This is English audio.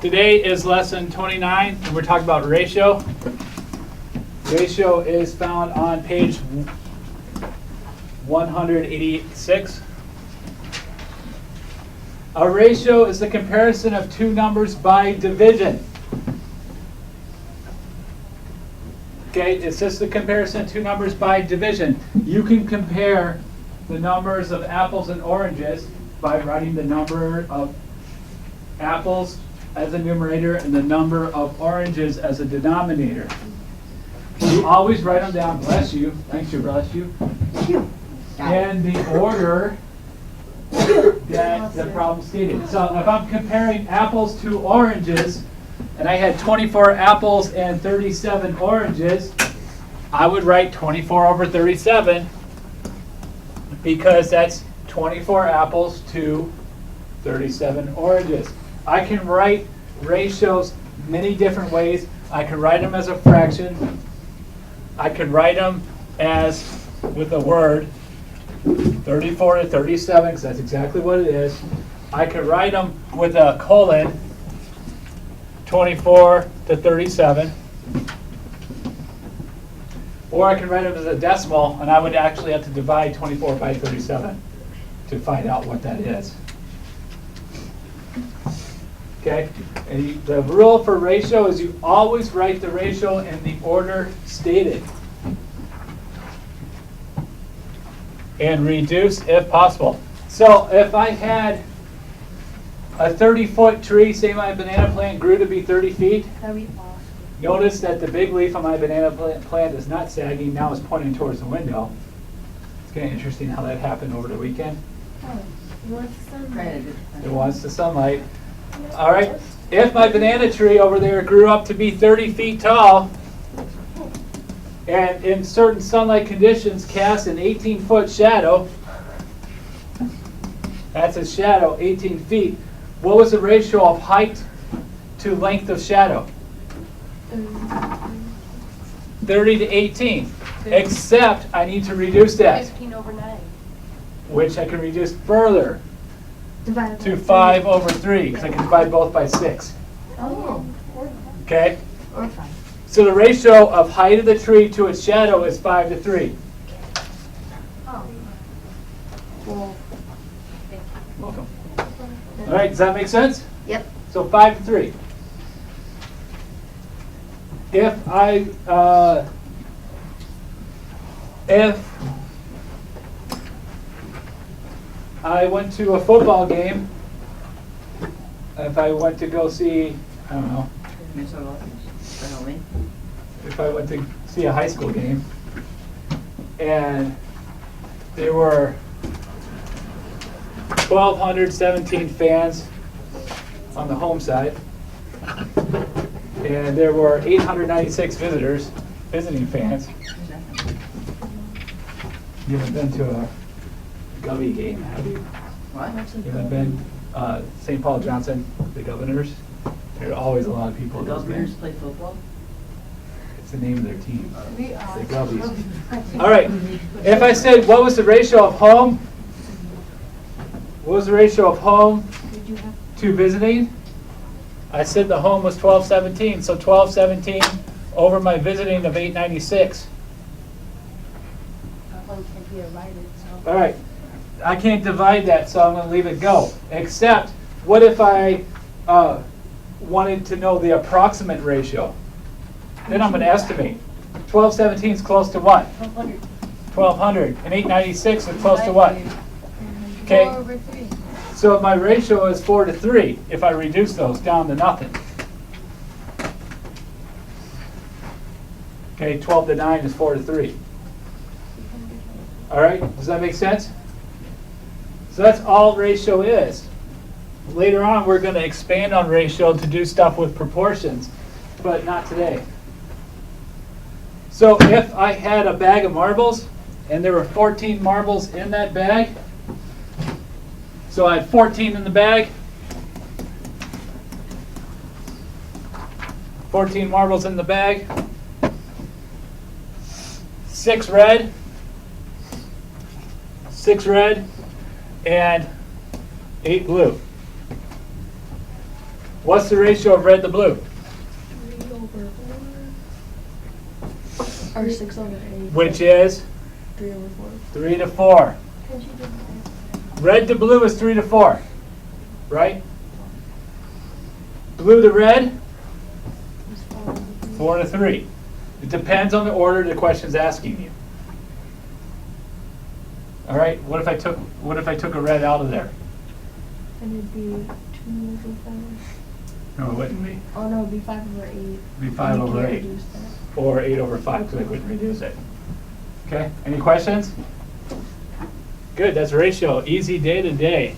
Today is lesson 29, and we're talking about ratio. Ratio is found on page 186. A ratio is the comparison of two numbers by division. Okay, it's just the comparison of two numbers by division. You can compare the numbers of apples and oranges by writing the number of apples as a numerator and the number of oranges as a denominator. You always write them down, bless you, thanks you, bless you, in the order that the problem stated. So if I'm comparing apples to oranges, and I had 24 apples and 37 oranges, I would write 24 over 37 because that's 24 apples to 37 oranges. I can write ratios many different ways. I can write them as a fraction. I can write them as, with a word, 34 to 37, because that's exactly what it is. I can write them with a colon, 24 to 37. Or I can write them as a decimal, and I would actually have to divide 24 by 37 to find out what that is. Okay, and the rule for ratio is you always write the ratio in the order stated. And reduce if possible. So if I had a 30-foot tree, say my banana plant grew to be 30 feet, notice that the big leaf on my banana plant is not sagging, now it's pointing towards the window. It's kind of interesting how that happened over the weekend. Oh, it wants the sunlight. It wants the sunlight. All right, if my banana tree over there grew up to be 30 feet tall, and in certain sunlight conditions cast an 18-foot shadow, that's a shadow, 18 feet. What was the ratio of height to length of shadow? 30 to 18. Except I need to reduce that, 15 over 9. which I can reduce further Divided to by 5 over 3, because I can divide both by 6. Oh. Okay? Or 5. So the ratio of height of the tree to its shadow is 5 to 3. Oh. Well, Welcome. All right, does that make sense? yep. So 5 to 3. If I went to a football game, if I went to go see, I don't know, if I went to see a high school game, and there were 1,217 fans on the home side, and there were 896 visiting fans. You haven't been to a Govy game, have you? What? You haven't been, St. Paul Johnson, the Governors? There are always a lot of people The at those Governors games. play football? It's the name of their team. We are. The Govies. All right. If I said, what was the ratio of home? What was the ratio of home Did you have to visiting? I said the home was 1217, so 1217 over my visiting of 896. one can be divided, so. All right. I can't divide that, so I'm going to leave it go. Except, what if I wanted to know the approximate ratio? Then I'm going to estimate. 1217 is close to what? 1,200. 1200. And 896 is close to what? Okay. 4 over 3. So my ratio is 4 to 3 if I reduce those down to nothing. Okay, 12 to 9 is 4 to 3. All right, does that make sense? So that's all ratio is. Later on, we're going to expand on ratio to do stuff with proportions, but not today. So if I had a bag of marbles, and there were 14 marbles in that bag, so I had 14 in the bag, 14 marbles in the bag, 6 red, 6 red, and 8 blue. What's the ratio of red to blue? 3 over 4. Or 6 over 8. Which is 3 over 4. 3 to 4. Can't you do that? Red to blue is 3 to 4, right? Blue to red, Is 4 over 3. 4 to 3. It depends on the order the question's asking you. All right. What if I took a red out of there? And it'd be 2 over 4. No, it wouldn't be. Oh no, it'd be 5 over 8. It'd be 5 And you over can't 8. reduce that. Or 8 over 5, because I couldn't reduce it. Okay. Any questions? Good. That's ratio. Easy day to day.